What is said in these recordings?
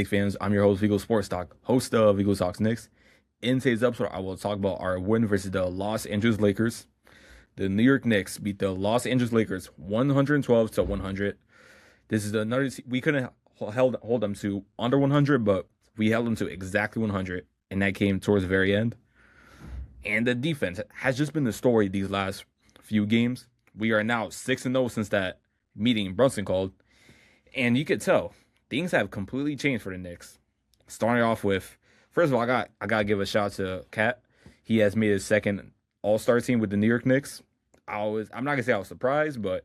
Knicks fans? I'm your host, Vigo Sportstalk, host of Vigo Talks Knicks. In today's episode, I will talk about our win versus the Los Angeles Lakers. The New York Knicks beat the Los Angeles Lakers 112 to 100. This is another. We couldn't hold them to under 100, but we held them to exactly 100, and that came towards the very end. And the defense has just been the story these last few games. We are now 6-0 since that meeting Brunson called, and you could tell things have completely changed for the Knicks. Starting off with, first of all, I gotta give a shout out to Cat. He has made his second All-Star team with the New York Knicks. I'm not gonna say I was surprised, but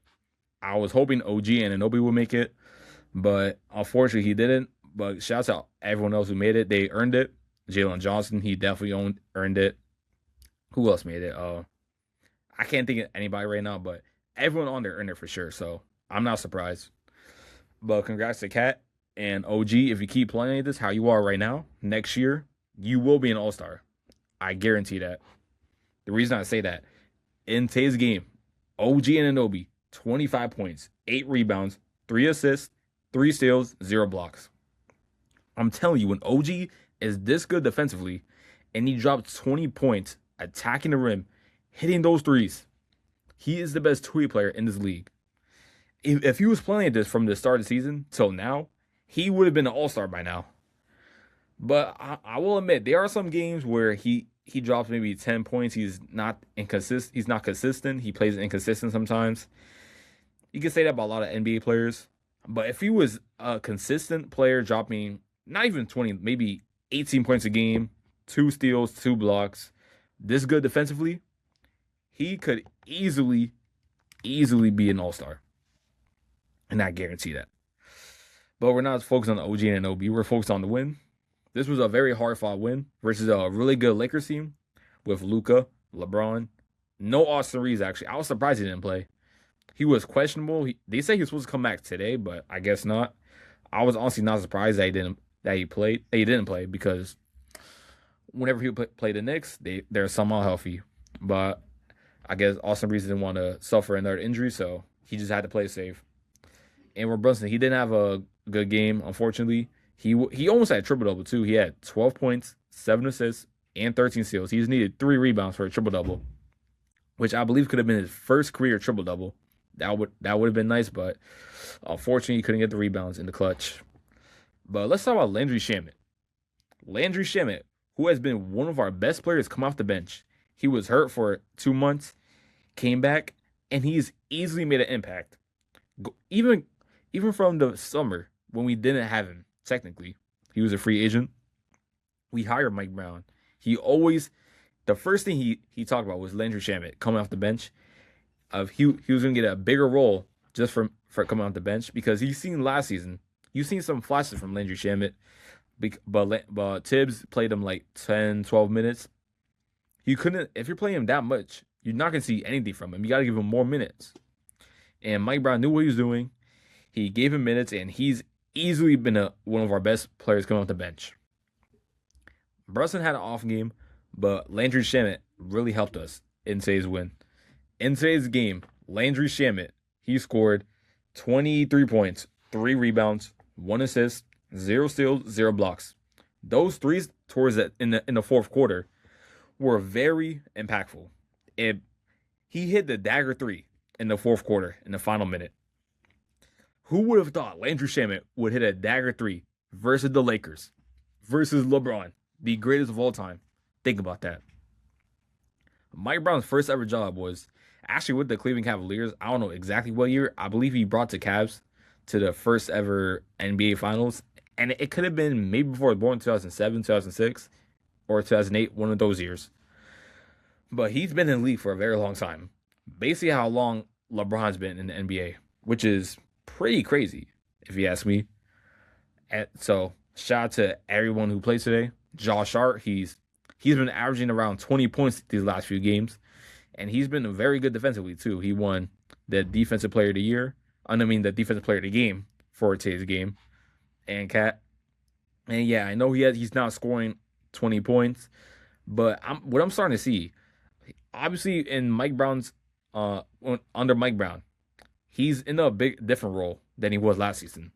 I was hoping OG and Anunoby would make it, but unfortunately he didn't. But shouts out everyone else who made it. They earned it. Jalen Johnson, he definitely earned it. Who else made it? I can't think of anybody right now, but everyone on there earned it for sure. So I'm not surprised. But congrats to Cat and OG. If you keep playing this how you are right now, next year you will be an All-Star. I guarantee that. The reason I say that, in today's game, OG and Anunoby, 25 points, 8 rebounds, 3 assists, 3 steals, 0 blocks. I'm telling you, when OG is this good defensively and he dropped 20 points attacking the rim, hitting those threes, he is the best two-way player in this league. If he was playing this from the start of the season till now, he would have been an All-Star by now. But I will admit, there are some games where he drops maybe 10 points. He's not consistent. He plays inconsistent sometimes. You can say that about a lot of NBA players. But if he was a consistent player dropping not even 20, maybe 18 points a game, 2 steals, 2 blocks, this good defensively, he could easily be an All-Star. And I guarantee that. But we're not focused on the OG and Anunoby. We're focused on the win. This was a very hard-fought win versus a really good Lakers team with Luka, LeBron. No Austin Reeves, actually. I was surprised he didn't play. He was questionable. They say he was supposed to come back today, but I guess not. I was honestly not surprised that he didn't play because whenever he play the Knicks, they're somehow healthy. But I guess Austin Reeves didn't want to suffer another injury, so he just had to play safe. And with Brunson, he didn't have a good game, unfortunately. He almost had a triple-double, too. He had 12 points, 7 assists, and 13 steals. He just needed 3 rebounds for a triple-double, which I believe could have been his first career triple-double. That would have been nice, but unfortunately, he couldn't get the rebounds in the clutch. But let's talk about Landry Shamet. Landry Shamet, who has been one of our best players come off the bench. He was hurt for 2 months, came back, and he's easily made an impact. Even from the summer when we didn't have him, technically, he was a free agent. We hired Mike Brown. The first thing he talked about was Landry Shamet coming off the bench. He was going to get a bigger role just for coming off the bench because you've seen some flashes from Landry Shamet, but Tibbs played him like 10, 12 minutes. If you're playing him that much, you're not going to see anything from him. You got to give him more minutes. And Mike Brown knew what he was doing. He gave him minutes, and he's easily been one of our best players coming off the bench. Brunson had an off game, but Landry Shamet really helped us in today's win. In today's game, Landry Shamet, he scored 23 points, 3 rebounds, 1 assist, 0 steals, 0 blocks. Those threes towards in the fourth quarter were very impactful. He hit the dagger 3 in the fourth quarter in the final minute. Who would have thought Landry Shamet would hit a dagger 3 versus the Lakers, versus LeBron, the greatest of all time? Think about that. Mike Brown's first ever job was actually with the Cleveland Cavaliers. I don't know exactly what year. I believe he brought the Cavs to the first ever NBA Finals. And it could have been maybe before he was born, 2007, 2006, or 2008, one of those years. But he's been in the league for a very long time. Basically how long LeBron's been in the NBA, which is pretty crazy, if you ask me. So, shout out to everyone who plays today. Josh Hart, he's been averaging around 20 points these last few games. And he's been very good defensively, too. He won the Defensive Player of the Year. The Defensive Player of the Game for today's game. And Cat. And yeah, I know he's not scoring 20 points. But what I'm starting to see, obviously in Mike Brown's, under Mike Brown, he's in a big different role than he was last season.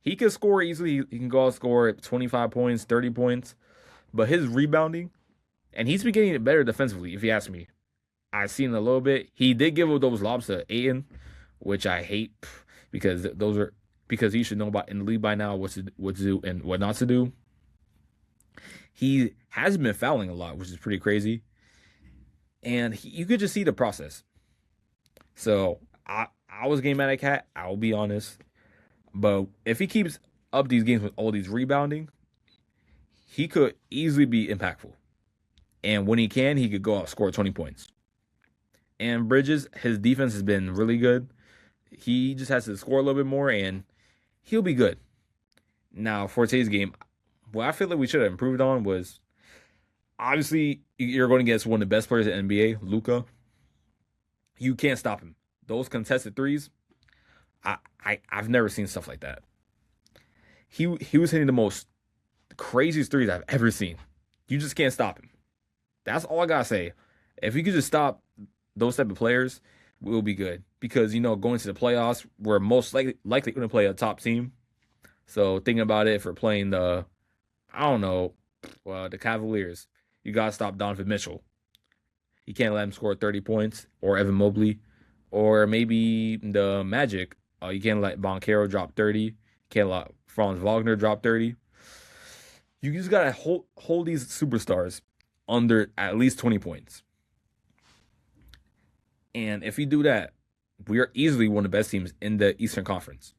He can score easily. He can go out score 25 points, 30 points. But his rebounding, and he's been getting it better defensively, if you ask me. I've seen a little bit. He did give up those lobs to Aiden, which I hate because those are because he should know about in the league by now what to do and what not to do. He has been fouling a lot, which is pretty crazy, and you could just see the process. So I was getting mad at Cat. I'll be honest, but if he keeps up these games with all these rebounding, he could easily be impactful. And when he can, he could go out score 20 points. And Bridges, his defense has been really good. He just has to score a little bit more, and he'll be good. Now, for today's game, what I feel like we should have improved on was obviously you're going against one of the best players in the NBA, Luka. You can't stop him. Those contested threes, I've never seen stuff like that. He was hitting the craziest threes I've ever seen. You just can't stop him. That's all I gotta say. If we could just stop those type of players, we'll be good. Because going to the playoffs, we're most likely going to play a top team. So thinking about it, if we're playing the Cavaliers, you gotta stop Donovan Mitchell. You can't let him score 30 points, or Evan Mobley, or maybe the Magic. You can't let Boncaro drop 30. You can't let Franz Wagner drop 30. You just gotta hold these superstars under at least 20 points. And if you do that, we are easily one of the best teams in the Eastern Conference.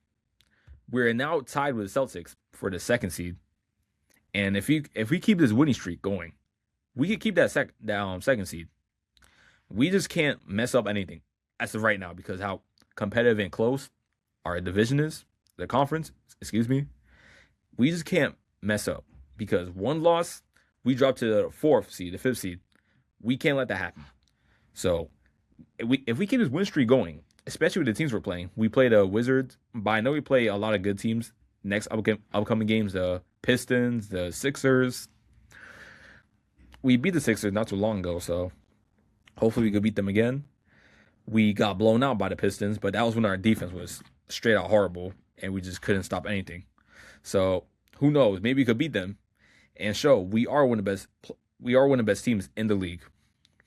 We're now tied with the Celtics for the second seed. And if we keep this winning streak going, we could keep that second seed. We just can't mess up anything as of right now because how competitive and close our division is, the conference, we just can't mess up because one loss, we drop to the fifth seed. We can't let that happen. So if we keep this win streak going, especially with the teams we're playing, we play the Wizards, but I know we play a lot of good teams next upcoming games, the Pistons, the Sixers. We beat the Sixers not too long ago, so hopefully we could beat them again. We got blown out by the Pistons, but that was when our defense was straight out horrible and we just couldn't stop anything. So who knows? Maybe we could beat them and show we are one of the best teams in the league.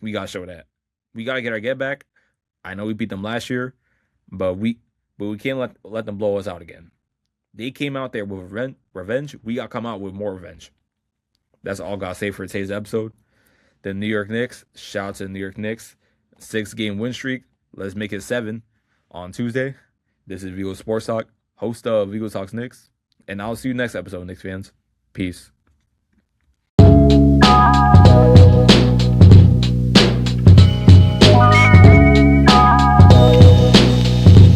We gotta show that. We gotta get our get back. I know we beat them last year, but we can't let them blow us out again. They came out there with revenge. We gotta come out with more revenge. That's all I gotta say for today's episode. The New York Knicks, shout out to the New York Knicks. 6-game win streak. Let's make it 7 on Tuesday. This is Vigo Sports Talk, host of Vigo Talks Knicks. And I'll see you next episode, Knicks fans. Peace.